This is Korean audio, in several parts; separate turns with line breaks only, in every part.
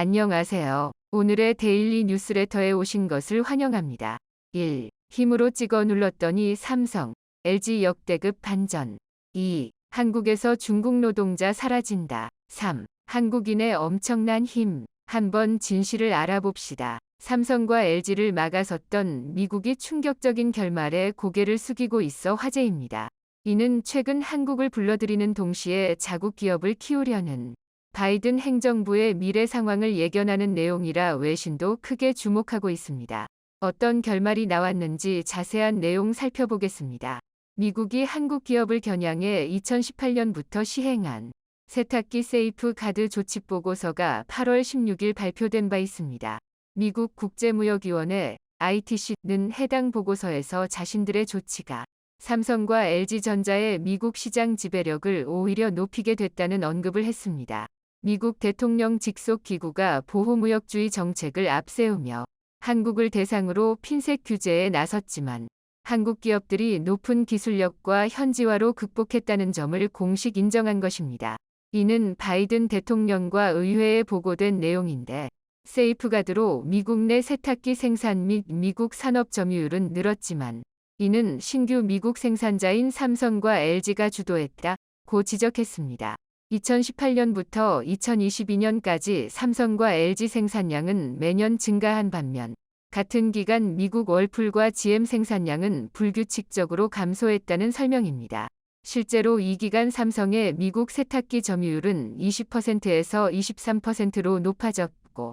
안녕하세요. 오늘의 데일리 뉴스레터에 오신 것을 환영합니다. 1. 힘으로 찍어 눌렀더니 삼성, LG 역대급 반전. 2. 한국에서 중국 노동자 사라진다. 3. 한국인의 엄청난 힘. 한번 진실을 알아봅시다. 삼성과 LG를 막아섰던 미국이 충격적인 결말에 고개를 숙이고 있어 화제입니다. 이는 최근 한국을 불러들이는 동시에 자국 기업을 키우려는 바이든 행정부의 미래 상황을 예견하는 내용이라 외신도 크게 주목하고 있습니다. 어떤 결말이 나왔는지 자세한 내용 살펴보겠습니다. 미국이 한국 기업을 겨냥해 2018년부터 시행한 세탁기 세이프 가드 조치 보고서가 8월 16일 발표된 바 있습니다. 미국 국제무역위원회 ITC는 해당 보고서에서 자신들의 조치가 삼성과 LG전자의 미국 시장 지배력을 오히려 높이게 됐다는 언급을 했습니다. 미국 대통령 직속 기구가 보호무역주의 정책을 앞세우며 한국을 대상으로 핀셋 규제에 나섰지만 한국 기업들이 높은 기술력과 현지화로 극복했다는 점을 공식 인정한 것입니다. 이는 바이든 대통령과 의회에 보고된 내용인데 세이프가드로 미국 내 세탁기 생산 및 미국 산업 점유율은 늘었지만 이는 신규 미국 생산자인 삼성과 LG가 주도했다고 지적했습니다. 2018년부터 2022년까지 삼성과 LG 생산량은 매년 증가한 반면 같은 기간 미국 월풀과 GM 생산량은 불규칙적으로 감소했다는 설명입니다. 실제로 이 기간 삼성의 미국 세탁기 점유율은 20%에서 23%로 높아졌고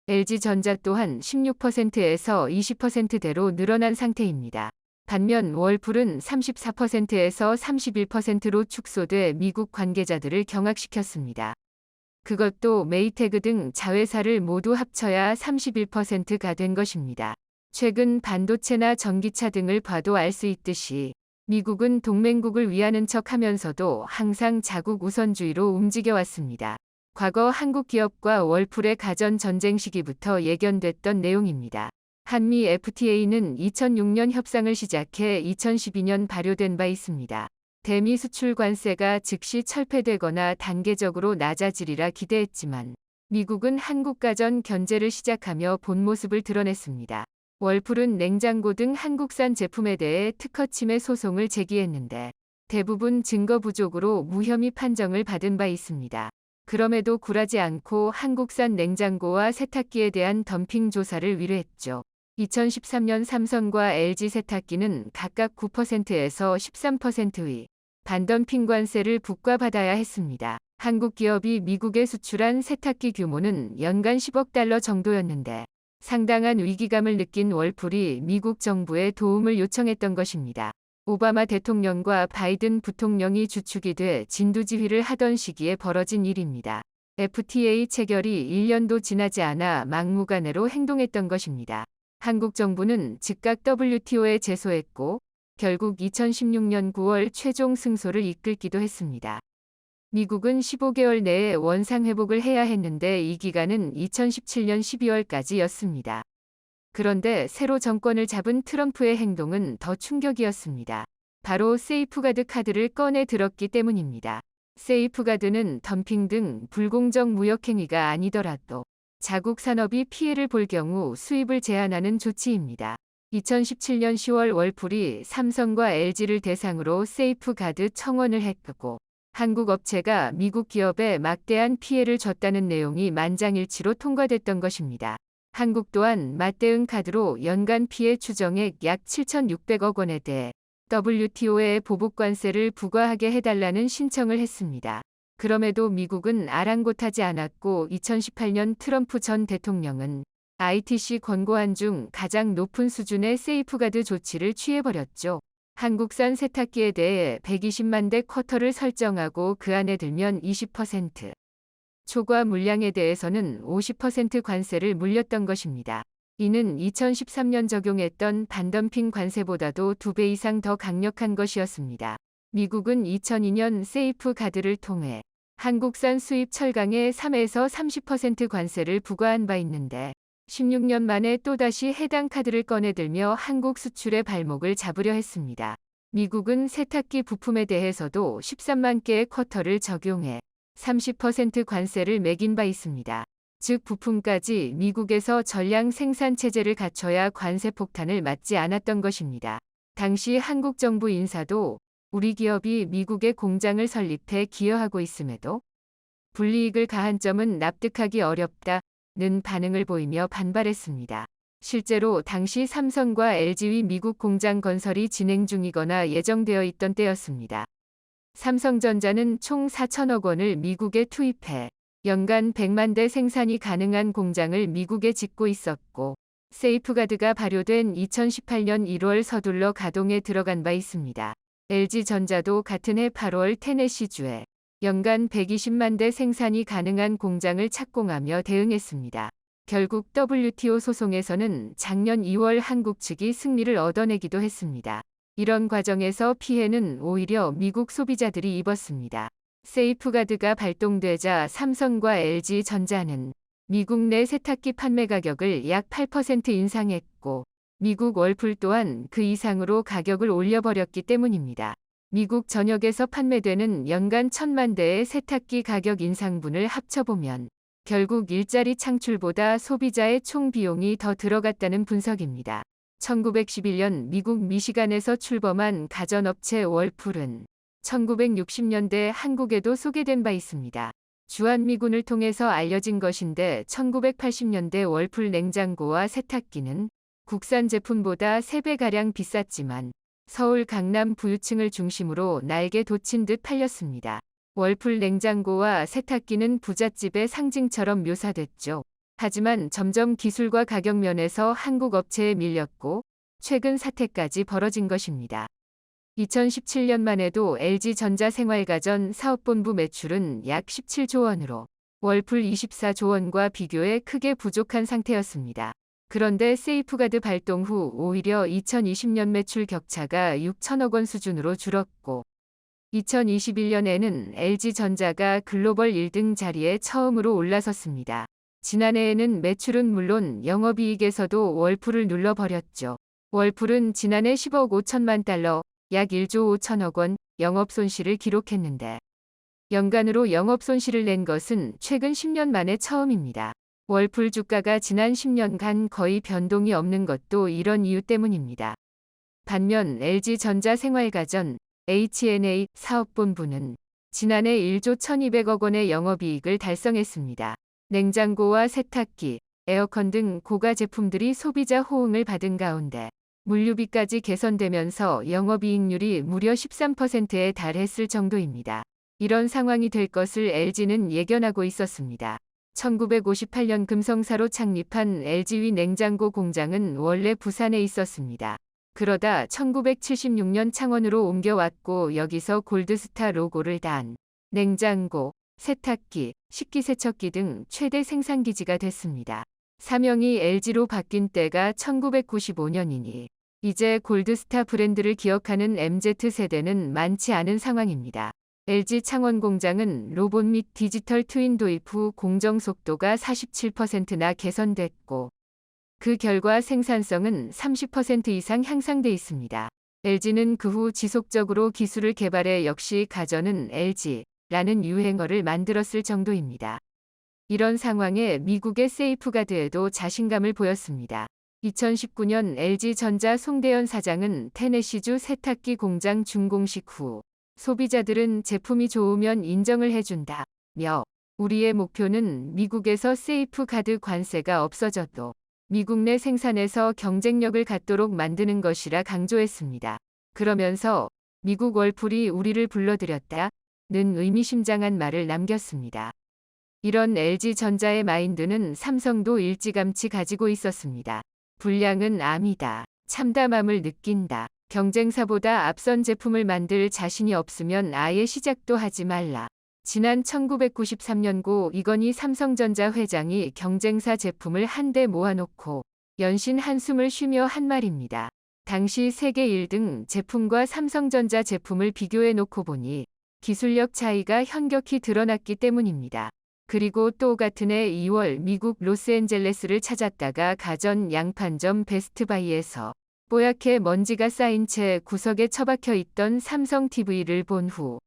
LG전자 또한 16%에서 20%대로 늘어난 상태입니다. 반면 월풀은 34%에서 31%로 축소돼 미국 관계자들을 경악시켰습니다. 그것도 메이태그 등 자회사를 모두 합쳐야 31%가 된 것입니다. 최근 반도체나 전기차 등을 봐도 알 수 있듯이 미국은 동맹국을 위하는 척하면서도 항상 자국 우선주의로 움직여왔습니다. 과거 한국 기업과 월풀의 가전 전쟁 시기부터 예견됐던 내용입니다. 한미 FTA는 2006년 협상을 시작해 2012년 발효된 바 있습니다. 대미 수출 관세가 즉시 철폐되거나 단계적으로 낮아지리라 기대했지만 미국은 한국 가전 견제를 시작하며 본 모습을 드러냈습니다. 월풀은 냉장고 등 한국산 제품에 대해 특허 침해 소송을 제기했는데 대부분 증거 부족으로 무혐의 판정을 받은 바 있습니다. 그럼에도 굴하지 않고 한국산 냉장고와 세탁기에 대한 덤핑 조사를 의뢰했죠. 2013년 삼성과 LG 세탁기는 각각 9%에서 13%의 반덤핑 관세를 부과받아야 했습니다. 한국 기업이 미국에 수출한 세탁기 규모는 연간 10억 달러 정도였는데 상당한 위기감을 느낀 월풀이 미국 정부에 도움을 요청했던 것입니다. 오바마 대통령과 바이든 부통령이 주축이 돼 진두지휘를 하던 시기에 벌어진 일입니다. FTA 체결이 1년도 지나지 않아 막무가내로 행동했던 것입니다. 한국 정부는 즉각 WTO에 제소했고 결국 2016년 9월 최종 승소를 이끌기도 했습니다. 미국은 15개월 내에 원상회복을 해야 했는데 이 기간은 2017년 12월까지였습니다. 그런데 새로 정권을 잡은 트럼프의 행동은 더 충격이었습니다. 바로 세이프가드 카드를 꺼내 들었기 때문입니다. 세이프가드는 덤핑 등 불공정 무역 행위가 아니더라도 자국 산업이 피해를 볼 경우 수입을 제한하는 조치입니다. 2017년 10월 월풀이 삼성과 LG를 대상으로 세이프가드 청원을 했고 한국 업체가 미국 기업에 막대한 피해를 줬다는 내용이 만장일치로 통과됐던 것입니다. 한국 또한 맞대응 카드로 연간 피해 추정액 약 7,600억 원에 대해 WTO에 보복관세를 부과하게 해달라는 신청을 했습니다. 그럼에도 미국은 아랑곳하지 않았고 2018년 트럼프 전 대통령은 ITC 권고안 중 가장 높은 수준의 세이프가드 조치를 취해버렸죠. 한국산 세탁기에 대해 120만 대 쿼터를 설정하고 그 안에 들면 20%, 초과 물량에 대해서는 50% 관세를 물렸던 것입니다. 이는 2013년 적용했던 반덤핑 관세보다도 2배 이상 더 강력한 것이었습니다. 미국은 2002년 세이프가드를 통해 한국산 수입 철강에 3에서 30% 관세를 부과한 바 있는데 16년 만에 또다시 해당 카드를 꺼내들며 한국 수출의 발목을 잡으려 했습니다. 미국은 세탁기 부품에 대해서도 13만 개의 쿼터를 적용해 30% 관세를 매긴 바 있습니다. 즉 부품까지 미국에서 전량 생산 체제를 갖춰야 관세 폭탄을 맞지 않았던 것입니다. 당시 한국 정부 인사도 우리 기업이 미국에 공장을 설립해 기여하고 있음에도 불이익을 가한 점은 납득하기 어렵다는 반응을 보이며 반발했습니다. 실제로 당시 삼성과 LG의 미국 공장 건설이 진행 중이거나 예정되어 있던 때였습니다. 삼성전자는 총 4천억 원을 미국에 투입해 연간 100만 대 생산이 가능한 공장을 미국에 짓고 있었고 세이프가드가 발효된 2018년 1월 서둘러 가동에 들어간 바 있습니다. LG전자도 같은 해 8월 테네시주에 연간 120만 대 생산이 가능한 공장을 착공하며 대응했습니다. 결국 WTO 소송에서는 작년 2월 한국 측이 승리를 얻어내기도 했습니다. 이런 과정에서 피해는 오히려 미국 소비자들이 입었습니다. 세이프가드가 발동되자 삼성과 LG전자는 미국 내 세탁기 판매 가격을 약 8% 인상했고 미국 월풀 또한 그 이상으로 가격을 올려버렸기 때문입니다. 미국 전역에서 판매되는 연간 1,000만 대의 세탁기 가격 인상분을 합쳐보면 결국 일자리 창출보다 소비자의 총 비용이 더 들어갔다는 분석입니다. 1911년 미국 미시간에서 출범한 가전업체 월풀은 1960년대 한국에도 소개된 바 있습니다. 주한미군을 통해서 알려진 것인데 1980년대 월풀 냉장고와 세탁기는 국산 제품보다 3배가량 비쌌지만 서울 강남 부유층을 중심으로 날개 돋친 듯 팔렸습니다. 월풀 냉장고와 세탁기는 부잣집의 상징처럼 묘사됐죠. 하지만 점점 기술과 가격 면에서 한국 업체에 밀렸고 최근 사태까지 벌어진 것입니다. 2017년만 해도 LG전자 생활가전 사업본부 매출은 약 17조 원으로 월풀 24조 원과 비교해 크게 부족한 상태였습니다. 그런데 세이프가드 발동 후 오히려 2020년 매출 격차가 6천억 원 수준으로 줄었고 2021년에는 LG전자가 글로벌 1등 자리에 처음으로 올라섰습니다. 지난해에는 매출은 물론 영업이익에서도 월풀을 눌러버렸죠. 월풀은 지난해 10억 5천만 달러, 약 1조 5천억 원 영업손실을 기록했는데 연간으로 영업손실을 낸 것은 최근 10년 만에 처음입니다. 월풀 주가가 지난 10년간 거의 변동이 없는 것도 이런 이유 때문입니다. 반면 LG전자 생활가전 H&A 사업본부는 지난해 1조 1,200억 원의 영업이익을 달성했습니다. 냉장고와 세탁기, 에어컨 등 고가 제품들이 소비자 호응을 받은 가운데 물류비까지 개선되면서 영업이익률이 무려 13%에 달했을 정도입니다. 이런 상황이 될 것을 LG는 예견하고 있었습니다. 1958년 금성사로 창립한 LG위 냉장고 공장은 원래 부산에 있었습니다. 그러다 1976년 창원으로 옮겨왔고 여기서 골드스타 로고를 단 냉장고, 세탁기, 식기세척기 등 최대 생산기지가 됐습니다. 사명이 LG로 바뀐 때가 1995년이니 이제 골드스타 브랜드를 기억하는 MZ세대는 많지 않은 상황입니다. LG 창원 공장은 로봇 및 디지털 트윈 도입 후 공정 속도가 47%나 개선됐고 그 결과 생산성은 30% 이상 향상돼 있습니다. LG는 그 후 지속적으로 기술을 개발해 역시 가전은 LG라는 유행어를 만들었을 정도입니다. 이런 상황에 미국의 세이프가드에도 자신감을 보였습니다. 2019년 LG전자 송대현 사장은 테네시주 세탁기 공장 준공식 후 소비자들은 제품이 좋으면 인정을 해준다며 우리의 목표는 미국에서 세이프가드 관세가 없어져도 미국 내 생산에서 경쟁력을 갖도록 만드는 것이라 강조했습니다. 그러면서 미국 월풀이 우리를 불러들였다는 의미심장한 말을 남겼습니다. 이런 LG전자의 마인드는 삼성도 일찌감치 가지고 있었습니다. 불량은 암이다. 참담함을 느낀다. 경쟁사보다 앞선 제품을 만들 자신이 없으면 아예 시작도 하지 말라. 지난 1993년고 이건희 삼성전자 회장이 경쟁사 제품을 한데 모아놓고 연신 한숨을 쉬며 한 말입니다. 당시 세계 1등 제품과 삼성전자 제품을 비교해놓고 보니 기술력 차이가 현격히 드러났기 때문입니다. 그리고 또 같은 해 2월 미국 로스앤젤레스를 찾았다가 가전 양판점 베스트바이에서 뽀얗게 먼지가 쌓인 채 구석에 처박혀 있던 삼성 TV를 본 후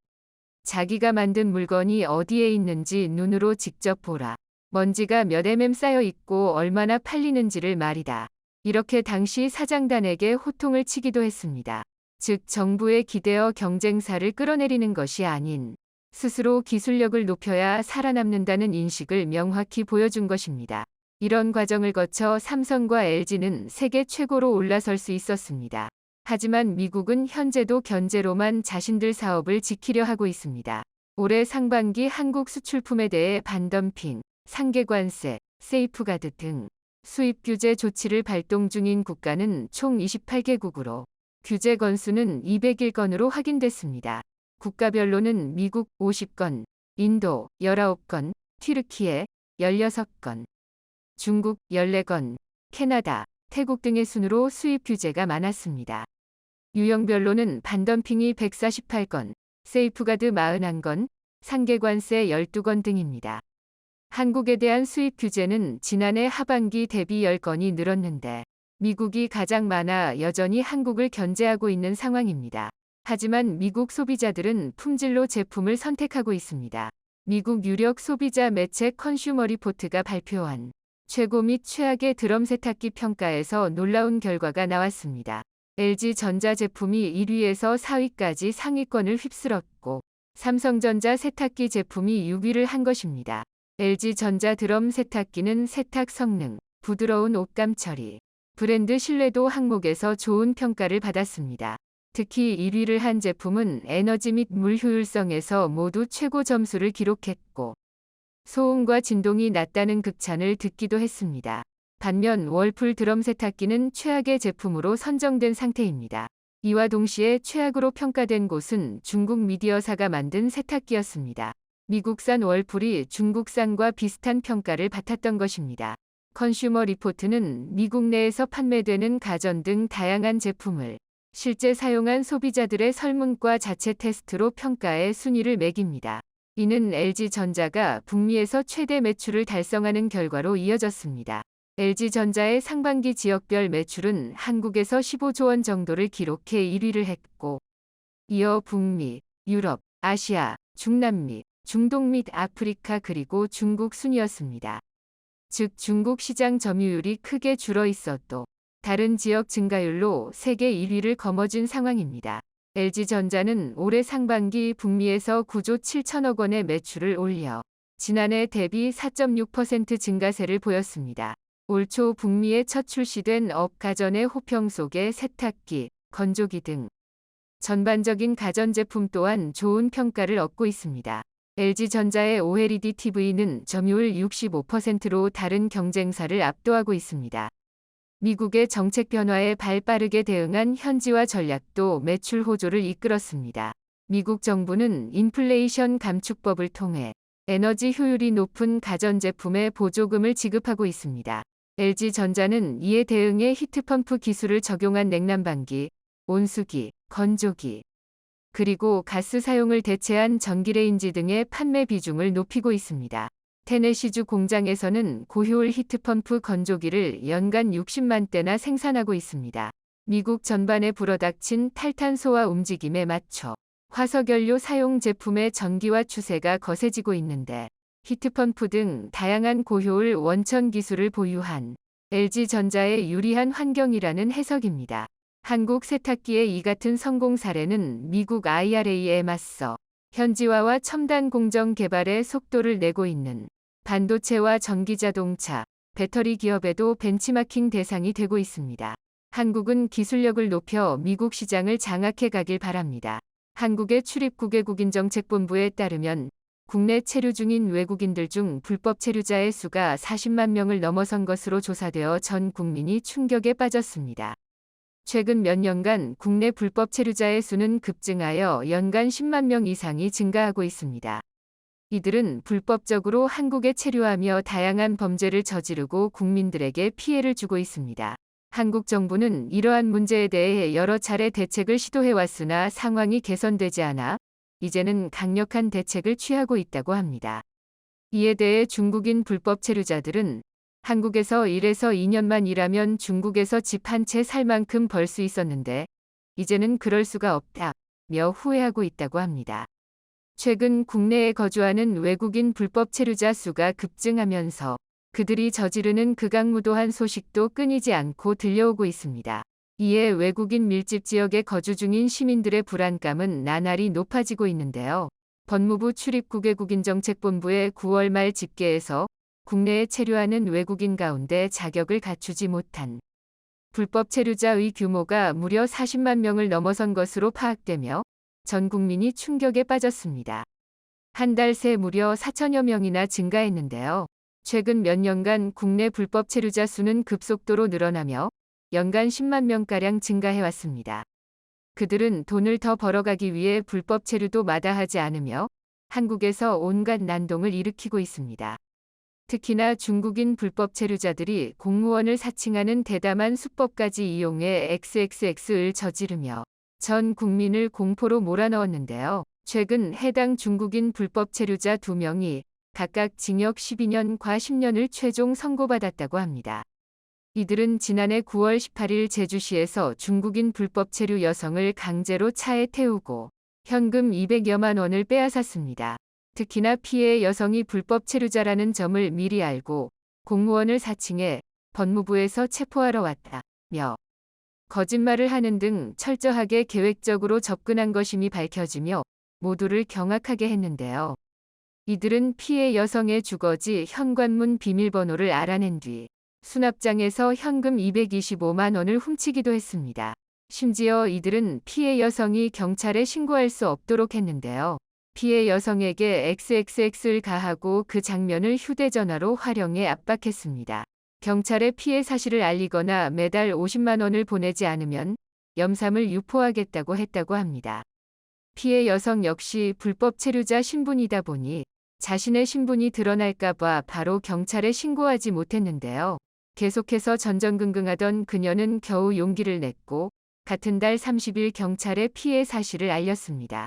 자기가 만든 물건이 어디에 있는지 눈으로 직접 보라. 먼지가 몇 쌓여 있고 얼마나 팔리는지를 말이다. 이렇게 당시 사장단에게 호통을 치기도 했습니다. 즉 정부에 기대어 경쟁사를 끌어내리는 것이 아닌 스스로 기술력을 높여야 살아남는다는 인식을 명확히 보여준 것입니다. 이런 과정을 거쳐 삼성과 LG는 세계 최고로 올라설 수 있었습니다. 하지만 미국은 현재도 견제로만 자신들 사업을 지키려 하고 있습니다. 올해 상반기 한국 수출품에 대해 반덤핑, 상계관세, 세이프가드 등 수입 규제 조치를 발동 중인 국가는 총 28개국으로 규제 건수는 201건으로 확인됐습니다. 국가별로는 미국 50건, 인도 19건, 튀르키예 16건, 중국 14건, 캐나다, 태국 등의 순으로 수입 규제가 많았습니다. 유형별로는 반덤핑이 148건, 세이프가드 41건, 상계관세 12건 등입니다. 한국에 대한 수입 규제는 지난해 하반기 대비 10건이 늘었는데 미국이 가장 많아 여전히 한국을 견제하고 있는 상황입니다. 하지만 미국 소비자들은 품질로 제품을 선택하고 있습니다. 미국 유력 소비자 매체 컨슈머 리포트가 발표한 최고 및 최악의 드럼 세탁기 평가에서 놀라운 결과가 나왔습니다. LG전자 제품이 1위에서 4위까지 상위권을 휩쓸었고 삼성전자 세탁기 제품이 6위를 한 것입니다. LG전자 드럼 세탁기는 세탁 성능, 부드러운 옷감 처리, 브랜드 신뢰도 항목에서 좋은 평가를 받았습니다. 특히 1위를 한 제품은 에너지 및 물 효율성에서 모두 최고 점수를 기록했고 소음과 진동이 낮다는 극찬을 듣기도 했습니다. 반면 월풀 드럼 세탁기는 최악의 제품으로 선정된 상태입니다. 이와 동시에 최악으로 평가된 곳은 중국 미디어사가 만든 세탁기였습니다. 미국산 월풀이 중국산과 비슷한 평가를 받았던 것입니다. 컨슈머 리포트는 미국 내에서 판매되는 가전 등 다양한 제품을 실제 사용한 소비자들의 설문과 자체 테스트로 평가해 순위를 매깁니다. 이는 LG전자가 북미에서 최대 매출을 달성하는 결과로 이어졌습니다. LG전자의 상반기 지역별 매출은 한국에서 15조 원 정도를 기록해 1위를 했고 이어 북미, 유럽, 아시아, 중남미, 중동 및 아프리카 그리고 중국 순이었습니다. 즉 중국 시장 점유율이 크게 줄어 있어도 다른 지역 증가율로 세계 1위를 거머쥔 상황입니다. LG전자는 올해 상반기 북미에서 9조 7천억 원의 매출을 올려 지난해 대비 4.6% 증가세를 보였습니다. 올 초 북미에 첫 출시된 업가전의 호평 속에 세탁기, 건조기 등 전반적인 가전제품 또한 좋은 평가를 얻고 있습니다. LG전자의 OLED TV는 점유율 65%로 다른 경쟁사를 압도하고 있습니다. 미국의 정책 변화에 발빠르게 대응한 현지화 전략도 매출 호조를 이끌었습니다. 미국 정부는 인플레이션 감축법을 통해 에너지 효율이 높은 가전제품에 보조금을 지급하고 있습니다. LG전자는 이에 대응해 히트펌프 기술을 적용한 냉난방기, 온수기, 건조기, 그리고 가스 사용을 대체한 전기레인지 등의 판매 비중을 높이고 있습니다. 테네시주 공장에서는 고효율 히트펌프 건조기를 연간 60만 대나 생산하고 있습니다. 미국 전반에 불어닥친 탈탄소화 움직임에 맞춰 화석연료 사용 제품의 전기화 추세가 거세지고 있는데 히트펌프 등 다양한 고효율 원천 기술을 보유한 LG전자의 유리한 환경이라는 해석입니다. 한국 세탁기의 이 같은 성공 사례는 미국 IRA에 맞서 현지화와 첨단 공정 개발에 속도를 내고 있는 반도체와 전기자동차, 배터리 기업에도 벤치마킹 대상이 되고 있습니다. 한국은 기술력을 높여 미국 시장을 장악해 가길 바랍니다. 한국의 출입 9개국 정책본부에 따르면 국내 체류 중인 외국인들 중 불법 체류자의 수가 40만 명을 넘어선 것으로 조사되어 전 국민이 충격에 빠졌습니다. 최근 몇 년간 국내 불법 체류자의 수는 급증하여 연간 10만 명 이상이 증가하고 있습니다. 이들은 불법적으로 한국에 체류하며 다양한 범죄를 저지르고 국민들에게 피해를 주고 있습니다. 한국 정부는 이러한 문제에 대해 여러 차례 대책을 시도해왔으나 상황이 개선되지 않아 이제는 강력한 대책을 취하고 있다고 합니다. 이에 대해 중국인 불법 체류자들은 한국에서 1에서 2년만 일하면 중국에서 집 한 채 살 만큼 벌 수 있었는데 이제는 그럴 수가 없다며 후회하고 있다고 합니다. 최근 국내에 거주하는 외국인 불법 체류자 수가 급증하면서 그들이 저지르는 극악무도한 소식도 끊이지 않고 들려오고 있습니다. 이에 외국인 밀집 지역에 거주 중인 시민들의 불안감은 나날이 높아지고 있는데요. 법무부 출입국외국인정책본부의 9월 말 집계에서 국내에 체류하는 외국인 가운데 자격을 갖추지 못한 불법 체류자의 규모가 무려 40만 명을 넘어선 것으로 파악되며 전 국민이 충격에 빠졌습니다. 한 달 새 무려 4천여 명이나 증가했는데요. 최근 몇 년간 국내 불법 체류자 수는 급속도로 늘어나며 연간 10만 명가량 증가해왔습니다. 그들은 돈을 더 벌어가기 위해 불법 체류도 마다하지 않으며 한국에서 온갖 난동을 일으키고 있습니다. 특히나 중국인 불법 체류자들이 공무원을 사칭하는 대담한 수법까지 이용해 XXX을 저지르며 전 국민을 공포로 몰아넣었는데요. 최근 해당 중국인 불법 체류자 2명이 각각 징역 12년과 10년을 최종 선고받았다고 합니다. 이들은 지난해 9월 18일 제주시에서 중국인 불법 체류 여성을 강제로 차에 태우고 현금 200여만 원을 빼앗았습니다. 특히나 피해 여성이 불법 체류자라는 점을 미리 알고 공무원을 사칭해 법무부에서 체포하러 왔다며 거짓말을 하는 등 철저하게 계획적으로 접근한 것임이 밝혀지며 모두를 경악하게 했는데요. 이들은 피해 여성의 주거지 현관문 비밀번호를 알아낸 뒤 수납장에서 현금 225만 원을 훔치기도 했습니다. 심지어 이들은 피해 여성이 경찰에 신고할 수 없도록 했는데요. 피해 여성에게 XXX를 가하고 그 장면을 휴대전화로 활용해 압박했습니다. 경찰에 피해 사실을 알리거나 매달 50만 원을 보내지 않으면 염삼을 유포하겠다고 했다고 합니다. 피해 여성 역시 불법 체류자 신분이다 보니 자신의 신분이 드러날까봐 바로 경찰에 신고하지 못했는데요. 계속해서 전전긍긍하던 그녀는 겨우 용기를 냈고 같은 달 30일 경찰에 피해 사실을 알렸습니다.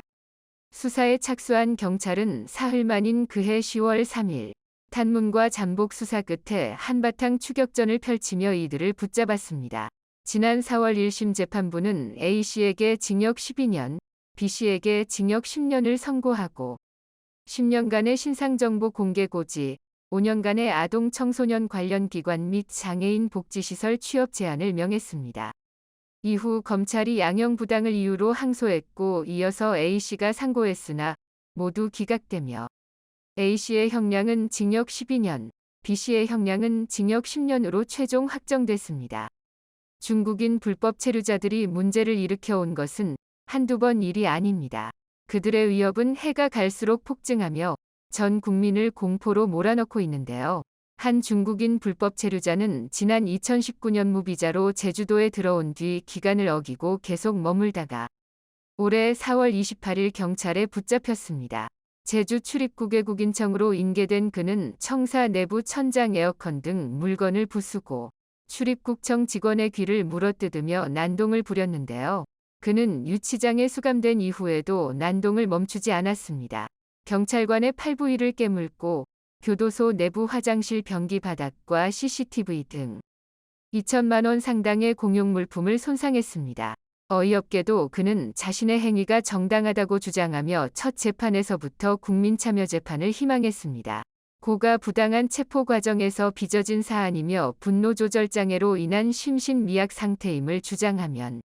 수사에 착수한 경찰은 사흘 만인 그해 10월 3일 탄문과 잠복 수사 끝에 한바탕 추격전을 펼치며 이들을 붙잡았습니다. 지난 4월 1심 재판부는 A씨에게 징역 12년, B씨에게 징역 10년을 선고하고 10년간의 신상정보 공개 고지, 5년간의 아동 청소년 관련 기관 및 장애인 복지시설 취업 제한을 명했습니다. 이후 검찰이 양형부당을 이유로 항소했고 이어서 A씨가 상고했으나 모두 기각되며 A씨의 형량은 징역 12년, B씨의 형량은 징역 10년으로 최종 확정됐습니다. 중국인 불법 체류자들이 문제를 일으켜온 것은 한두 번 일이 아닙니다. 그들의 위협은 해가 갈수록 폭증하며 전 국민을 공포로 몰아넣고 있는데요. 한 중국인 불법 체류자는 지난 2019년 무비자로 제주도에 들어온 뒤 기간을 어기고 계속 머물다가 올해 4월 28일 경찰에 붙잡혔습니다. 제주 출입국외국인청으로 인계된 그는 청사 내부 천장 에어컨 등 물건을 부수고 출입국청 직원의 귀를 물어뜯으며 난동을 부렸는데요. 그는 유치장에 수감된 이후에도 난동을 멈추지 않았습니다. 경찰관의 팔부위를 깨물고 교도소 내부 화장실 변기 바닥과 CCTV 등 2천만 원 상당의 공용 물품을 손상했습니다. 어이없게도 그는 자신의 행위가 정당하다고 주장하며 첫 재판에서부터 국민참여재판을 희망했습니다. 고가 부당한 체포 과정에서 빚어진 사안이며 분노조절장애로 인한 심신미약 상태임을 주장하면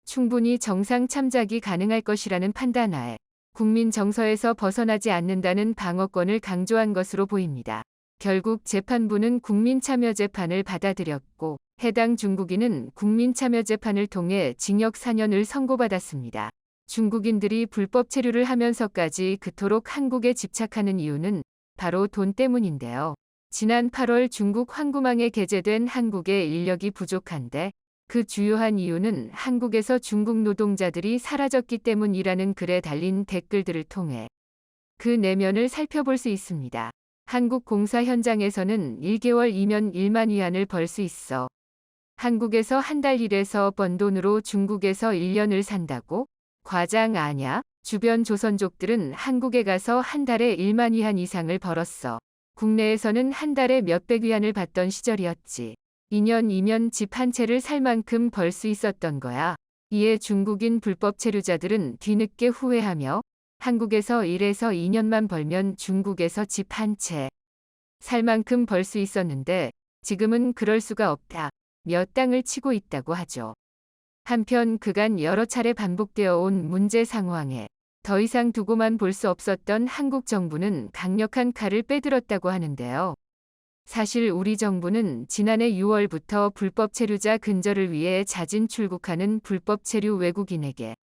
충분히 정상 참작이 가능할 것이라는 판단하에 국민 정서에서 벗어나지 않는다는 방어권을 강조한 것으로 보입니다. 결국 재판부는 국민참여재판을 받아들였고 해당 중국인은 국민참여재판을 통해 징역 4년을 선고받았습니다. 중국인들이 불법 체류를 하면서까지 그토록 한국에 집착하는 이유는 바로 돈 때문인데요. 지난 8월 중국 황구망에 게재된 한국의 인력이 부족한데 그 주요한 이유는 한국에서 중국 노동자들이 사라졌기 때문이라는 글에 달린 댓글들을 통해 그 내면을 살펴볼 수 있습니다. 한국 공사 현장에서는 1개월이면 1만 위안을 벌 수 있어 한국에서 한 달 일해서 번 돈으로 중국에서 1년을 산다고? 과장 아냐? 주변 조선족들은 한국에 가서 한 달에 1만 위안 이상을 벌었어. 국내에서는 한 달에 몇백 위안을 받던 시절이었지. 2년이면 집 한 채를 살 만큼 벌 수 있었던 거야. 이에 중국인 불법 체류자들은 뒤늦게 후회하며 한국에서 1에서 2년만 벌면 중국에서 집 한 채 살 만큼 벌 수 있었는데 지금은 그럴 수가 없다. 며 땅을 치고 있다고 하죠. 한편 그간 여러 차례 반복되어 온 문제 상황에 더 이상 두고만 볼 수 없었던 한국 정부는 강력한 칼을 빼들었다고 하는데요. 사실 우리 정부는 지난해 6월부터 불법 체류자 근절을 위해 자진 출국하는 불법 체류 외국인에게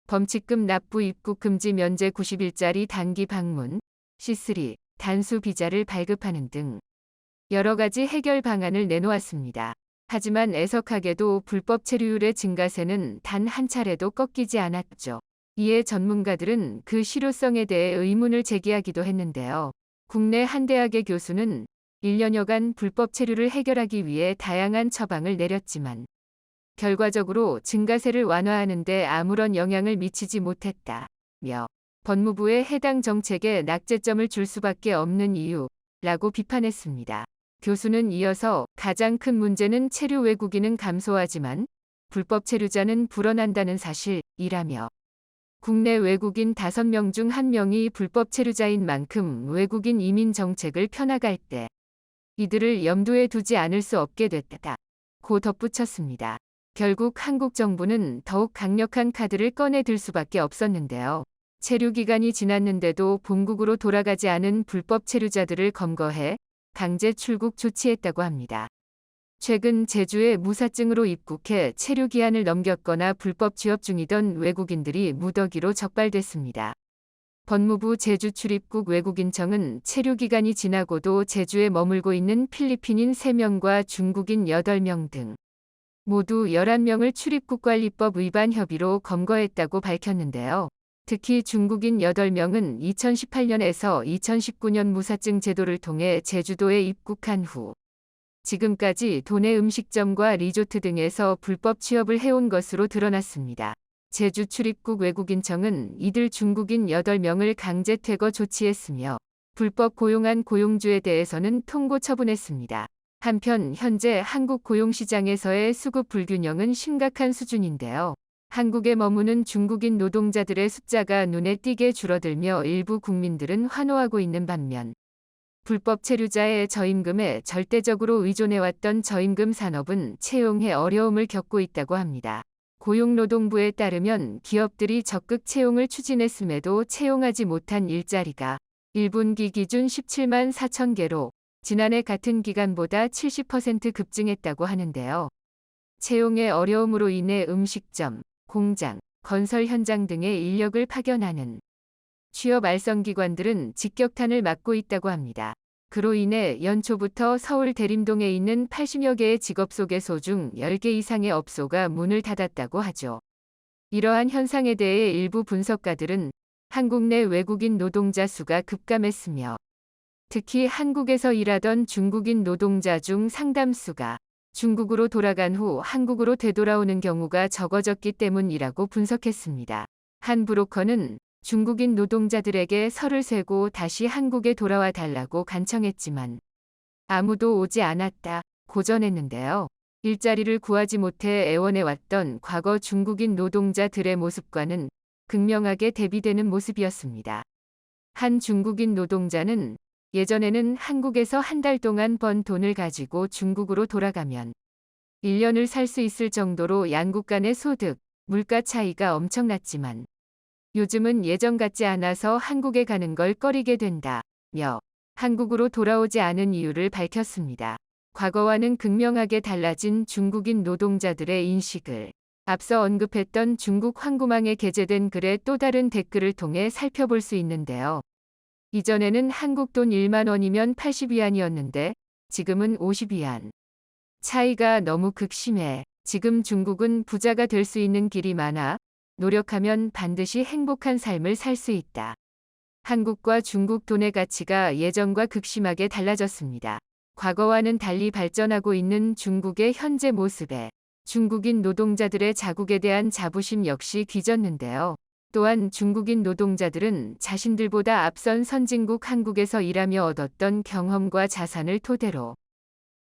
범칙금 납부 입국 금지 면제 90일짜리 단기 방문, C3, 단수 비자를 발급하는 등 여러 가지 해결 방안을 내놓았습니다. 하지만 애석하게도 불법 체류율의 증가세는 단 한 차례도 꺾이지 않았죠. 이에 전문가들은 그 실효성에 대해 의문을 제기하기도 했는데요. 국내 한 대학의 교수는 1년여간 불법 체류를 해결하기 위해 다양한 처방을 내렸지만 결과적으로 증가세를 완화하는 데 아무런 영향을 미치지 못했다며 법무부의 해당 정책에 낙제점을 줄 수밖에 없는 이유라고 비판했습니다. 교수는 이어서 가장 큰 문제는 체류 외국인은 감소하지만 불법 체류자는 불어난다는 사실이라며 국내 외국인 5명 중 1명이 불법 체류자인 만큼 외국인 이민 정책을 펴나갈 때 이들을 염두에 두지 않을 수 없게 됐다고 덧붙였습니다. 결국 한국 정부는 더욱 강력한 카드를 꺼내 들 수밖에 없었는데요. 체류 기간이 지났는데도 본국으로 돌아가지 않은 불법 체류자들을 검거해 강제 출국 조치했다고 합니다. 최근 제주에 무사증으로 입국해 체류 기한을 넘겼거나 불법 취업 중이던 외국인들이 무더기로 적발됐습니다. 법무부 제주 출입국 외국인청은 체류 기간이 지나고도 제주에 머물고 있는 필리핀인 3명과 중국인 8명 등 모두 11명을 출입국관리법 위반 혐의로 검거했다고 밝혔는데요. 특히 중국인 8명은 2018년에서 2019년 무사증 제도를 통해 제주도에 입국한 후 지금까지 도내 음식점과 리조트 등에서 불법 취업을 해온 것으로 드러났습니다. 제주 출입국 외국인청은 이들 중국인 8명을 강제 퇴거 조치했으며 불법 고용한 고용주에 대해서는 통고 처분했습니다. 한편 현재 한국 고용시장에서의 수급 불균형은 심각한 수준인데요. 한국에 머무는 중국인 노동자들의 숫자가 눈에 띄게 줄어들며 일부 국민들은 환호하고 있는 반면 불법 체류자의 저임금에 절대적으로 의존해왔던 저임금 산업은 채용에 어려움을 겪고 있다고 합니다. 고용노동부에 따르면 기업들이 적극 채용을 추진했음에도 채용하지 못한 일자리가 1분기 기준 17만 4천 개로 지난해 같은 기간보다 70% 급증했다고 하는데요. 채용의 어려움으로 인해 음식점, 공장, 건설 현장 등의 인력을 파견하는 취업 알선기관들은 직격탄을 맞고 있다고 합니다. 그로 인해 연초부터 서울 대림동에 있는 80여 개의 직업소개소 중 10개 이상의 업소가 문을 닫았다고 하죠. 이러한 현상에 대해 일부 분석가들은 한국 내 외국인 노동자 수가 급감했으며 특히 한국에서 일하던 중국인 노동자 중 상당수가 중국으로 돌아간 후 한국으로 되돌아오는 경우가 적어졌기 때문이라고 분석했습니다. 한 브로커는 중국인 노동자들에게 설을 쇠고 다시 한국에 돌아와 달라고 간청했지만 아무도 오지 않았다고 전했는데요. 일자리를 구하지 못해 애원해왔던 과거 중국인 노동자들의 모습과는 극명하게 대비되는 모습이었습니다. 한 중국인 노동자는 예전에는 한국에서 한 달 동안 번 돈을 가지고 중국으로 돌아가면 1년을 살 수 있을 정도로 양국 간의 소득, 물가 차이가 엄청났지만 요즘은 예전 같지 않아서 한국에 가는 걸 꺼리게 된다며 한국으로 돌아오지 않은 이유를 밝혔습니다. 과거와는 극명하게 달라진 중국인 노동자들의 인식을 앞서 언급했던 중국 황구망에 게재된 글의 또 다른 댓글을 통해 살펴볼 수 있는데요. 이전에는 한국 돈 1만 원이면 80위안이었는데 지금은 50위안. 차이가 너무 극심해. 지금 중국은 부자가 될 수 있는 길이 많아. 노력하면 반드시 행복한 삶을 살 수 있다. 한국과 중국 돈의 가치가 예전과 극심하게 달라졌습니다. 과거와는 달리 발전하고 있는 중국의 현재 모습에 중국인 노동자들의 자국에 대한 자부심 역시 뒤졌는데요. 또한 중국인 노동자들은 자신들보다 앞선 선진국 한국에서 일하며 얻었던 경험과 자산을 토대로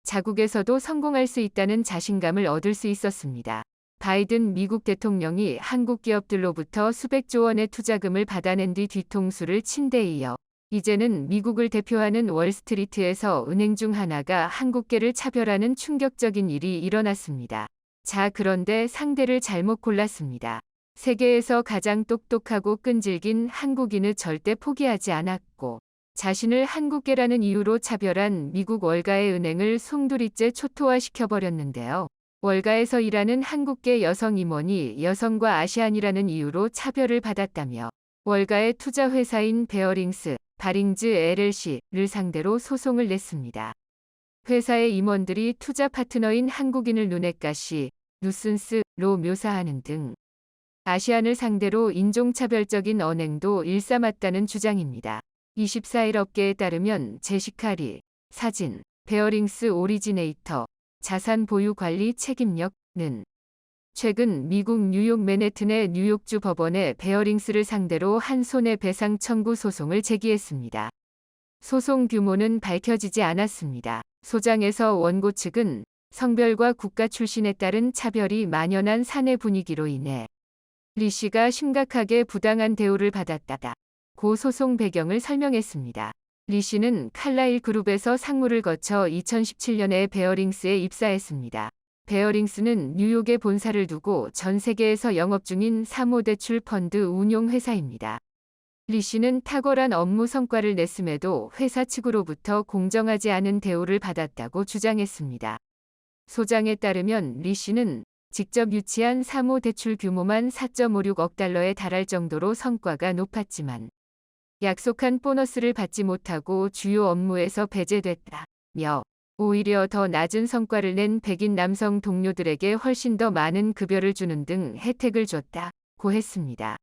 자국에서도 성공할 수 있다는 자신감을 얻을 수 있었습니다. 바이든 미국 대통령이 한국 기업들로부터 수백조 원의 투자금을 받아낸 뒤 뒤통수를 친 데 이어 이제는 미국을 대표하는 월스트리트에서 은행 중 하나가 한국계를 차별하는 충격적인 일이 일어났습니다. 자, 그런데 상대를 잘못 골랐습니다. 세계에서 가장 똑똑하고 끈질긴 한국인은 절대 포기하지 않았고 자신을 한국계라는 이유로 차별한 미국 월가의 은행을 송두리째 초토화시켜버렸는데요. 월가에서 일하는 한국계 여성 임원이 여성과 아시안이라는 이유로 차별을 받았다며 월가의 투자회사인 베어링스, 바링즈 LLC를 상대로 소송을 냈습니다. 회사의 임원들이 투자 파트너인 한국인을 눈엣가시, 누슨스로 묘사하는 등 아시안을 상대로 인종차별적인 언행도 일삼았다는 주장입니다. 24일 업계에 따르면 제시카 리, 사진, 베어링스 오리지네이터, 자산 보유 관리 책임력는 최근 미국 뉴욕 맨해튼의 뉴욕주 법원에 베어링스를 상대로 한 손해배상 청구 소송을 제기했습니다. 소송 규모는 밝혀지지 않았습니다. 소장에서 원고 측은 성별과 국가 출신에 따른 차별이 만연한 사내 분위기로 인해 리 씨가 심각하게 부당한 대우를 받았다다. 고 소송 배경을 설명했습니다. 리 씨는 칼라일 그룹에서 상무를 거쳐 2017년에 베어링스에 입사했습니다. 베어링스는 뉴욕에 본사를 두고 전 세계에서 영업 중인 사모대출 펀드 운용 회사입니다. 리 씨는 탁월한 업무 성과를 냈음에도 회사 측으로부터 공정하지 않은 대우를 받았다고 주장했습니다. 소장에 따르면 리 씨는 직접 유치한 사모대출 규모만 4.56억 달러에 달할 정도로 성과가 높았지만 약속한 보너스를 받지 못하고 주요 업무에서 배제됐다며 오히려 더 낮은 성과를 낸 백인 남성 동료들에게 훨씬 더 많은 급여를 주는 등 혜택을 줬다고 했습니다.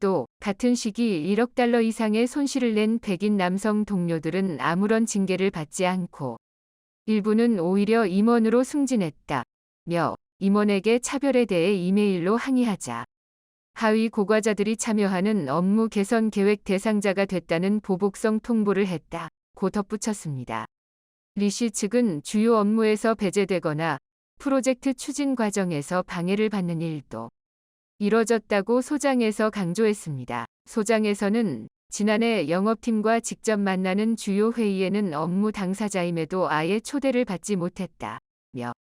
또 같은 시기 1억 달러 이상의 손실을 낸 백인 남성 동료들은 아무런 징계를 받지 않고 일부는 오히려 임원으로 승진했다며 임원에게 차별에 대해 이메일로 항의하자 하위 고과자들이 참여하는 업무 개선 계획 대상자가 됐다는 보복성 통보를 했다고 덧붙였습니다. 리 씨 측은 주요 업무에서 배제되거나 프로젝트 추진 과정에서 방해를 받는 일도 이뤄졌다고 소장에서 강조했습니다. 소장에서는 지난해 영업팀과 직접 만나는 주요 회의에는 업무 당사자임에도 아예 초대를 받지 못했다며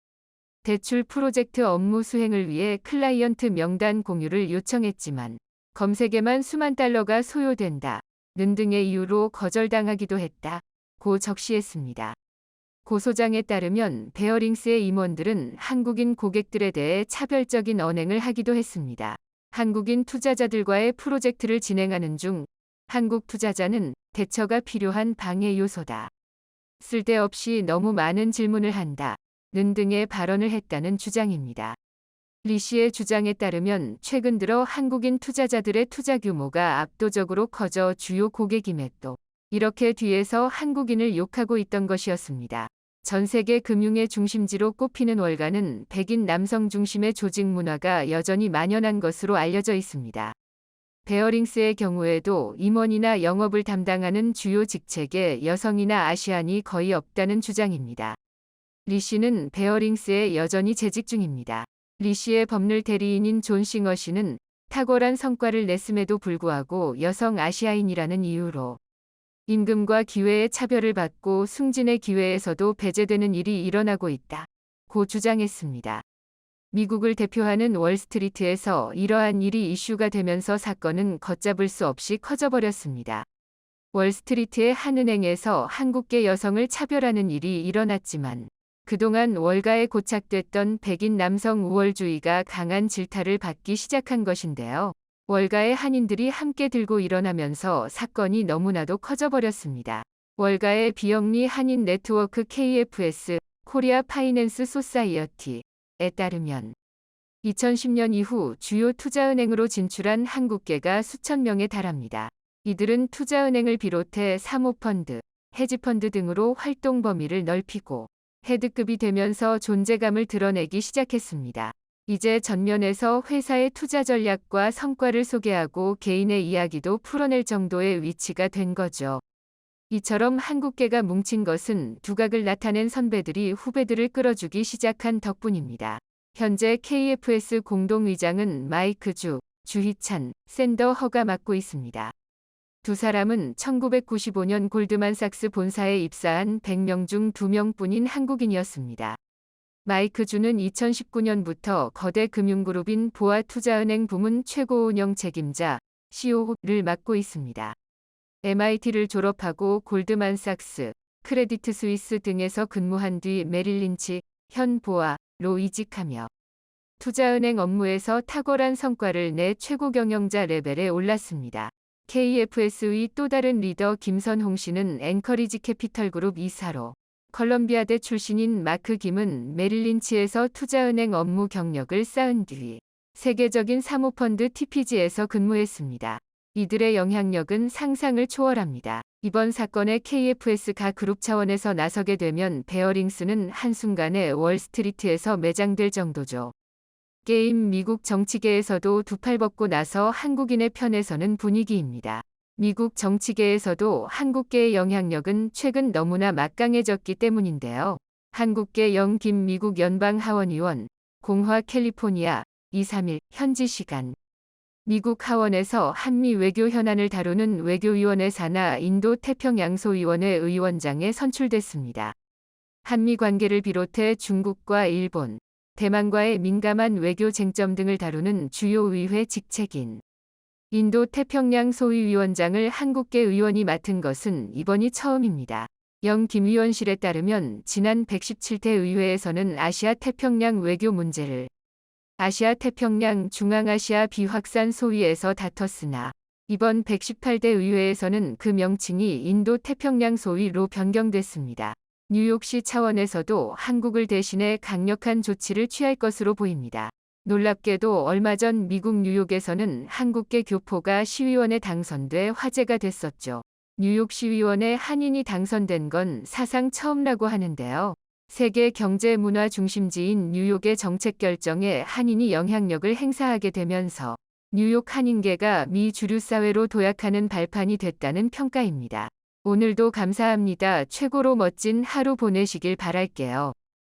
대출 프로젝트 업무 수행을 위해 클라이언트 명단 공유를 요청했지만 검색에만 수만 달러가 소요된다는 등의 이유로 거절당하기도 했다고 적시했습니다. 고 소장에 따르면 베어링스의 임원들은 한국인 고객들에 대해 차별적인 언행을 하기도 했습니다. 한국인 투자자들과의 프로젝트를 진행하는 중 한국 투자자는 대처가 필요한 방해 요소다. 쓸데없이 너무 많은 질문을 한다. 는 등의 발언을 했다는 주장입니다. 리 씨의 주장에 따르면 최근 들어 한국인 투자자들의 투자 규모가 압도적으로 커져 주요 고객임에도 이렇게 뒤에서 한국인을 욕하고 있던 것이었습니다. 전 세계 금융의 중심지로 꼽히는 월가는 백인 남성 중심의 조직 문화가 여전히 만연한 것으로 알려져 있습니다. 베어링스의 경우에도 임원이나 영업을 담당하는 주요 직책에 여성이나 아시안이 거의 없다는 주장입니다. 리 씨는 베어링스에 여전히 재직 중입니다. 리 씨의 법률 대리인인 존 싱어 씨는 탁월한 성과를 냈음에도 불구하고 여성 아시아인이라는 이유로 임금과 기회의 차별을 받고 승진의 기회에서도 배제되는 일이 일어나고 있다고 주장했습니다. 미국을 대표하는 월스트리트에서 이러한 일이 이슈가 되면서 사건은 걷잡을 수 없이 커져버렸습니다. 월스트리트의 한 은행에서 한국계 여성을 차별하는 일이 일어났지만 그동안 월가에 고착됐던 백인 남성 우월주의가 강한 질타를 받기 시작한 것인데요. 월가의 한인들이 함께 들고 일어나면서 사건이 너무나도 커져버렸습니다. 월가의 비영리 한인 네트워크 KFS, 코리아 파이낸스 소사이어티에 따르면 2010년 이후 주요 투자은행으로 진출한 한국계가 수천 명에 달합니다. 이들은 투자은행을 비롯해 사모펀드, 헤지펀드 등으로 활동 범위를 넓히고 헤드급이 되면서 존재감을 드러내기 시작했습니다. 이제 전면에서 회사의 투자 전략과 성과를 소개하고 개인의 이야기도 풀어낼 정도의 위치가 된 거죠. 이처럼 한국계가 뭉친 것은 두각을 나타낸 선배들이 후배들을 끌어주기 시작한 덕분입니다. 현재 KFS 공동의장은 마이크 주희찬, 샌더 허가 맡고 있습니다. 두 사람은 1995년 골드만삭스 본사에 입사한 100명 중 2명뿐인 한국인이었습니다. 마이크 주는 2019년부터 거대 금융그룹인 보아투자은행 부문 최고 운영 책임자 COO를 맡고 있습니다. MIT를 졸업하고 골드만삭스, 크레디트 스위스 등에서 근무한 뒤 메릴린치, 현 보아로 이직하며 투자은행 업무에서 탁월한 성과를 내 최고 경영자 레벨에 올랐습니다. KFS의 또 다른 리더 김선홍 씨는 앵커리지 캐피털그룹 이사로, 컬럼비아대 출신인 마크 김은 메릴린치에서 투자은행 업무 경력을 쌓은 뒤 세계적인 사모펀드 TPG에서 근무했습니다. 이들의 영향력은 상상을 초월합니다. 이번 사건에 KFS가 그룹 차원에서 나서게 되면 베어링스는 한순간에 월스트리트에서 매장될 정도죠. 게임 미국 정치계에서도 두 팔 벗고 나서 한국인의 편에 서는 분위기입니다. 미국 정치계에서도 한국계의 영향력은 최근 너무나 막강해졌기 때문인데요. 한국계 영김 미국 연방하원의원, 공화 캘리포니아, 2-3일 현지 시간. 미국 하원에서 한미 외교 현안을 다루는 외교위원회 산하 인도태평양소위원회 의원장에 선출됐습니다. 한미 관계를 비롯해 중국과 일본, 대만과의 민감한 외교 쟁점 등을 다루는 주요 의회 직책인 인도태평양 소위위원장을 한국계 의원이 맡은 것은 이번이 처음입니다. 영 김위원실에 따르면 지난 117대 의회에서는 아시아 태평양 외교 문제를 아시아 태평양 중앙아시아 비확산 소위에서 다퉜으나 이번 118대 의회에서는 그 명칭이 인도 태평양 소위로 변경됐습니다. 뉴욕시 차원에서도 한국을 대신해 강력한 조치를 취할 것으로 보입니다. 놀랍게도 얼마 전 미국 뉴욕에서는 한국계 교포가 시의원에 당선돼 화제가 됐었죠. 뉴욕 시의원에 한인이 당선된 건 사상 처음이라고 하는데요. 세계 경제 문화 중심지인 뉴욕의 정책 결정에 한인이 영향력을 행사하게 되면서 뉴욕 한인계가 미 주류 사회로 도약하는 발판이 됐다는 평가입니다. 오늘도 감사합니다. 최고로 멋진 하루 보내시길 바랄게요.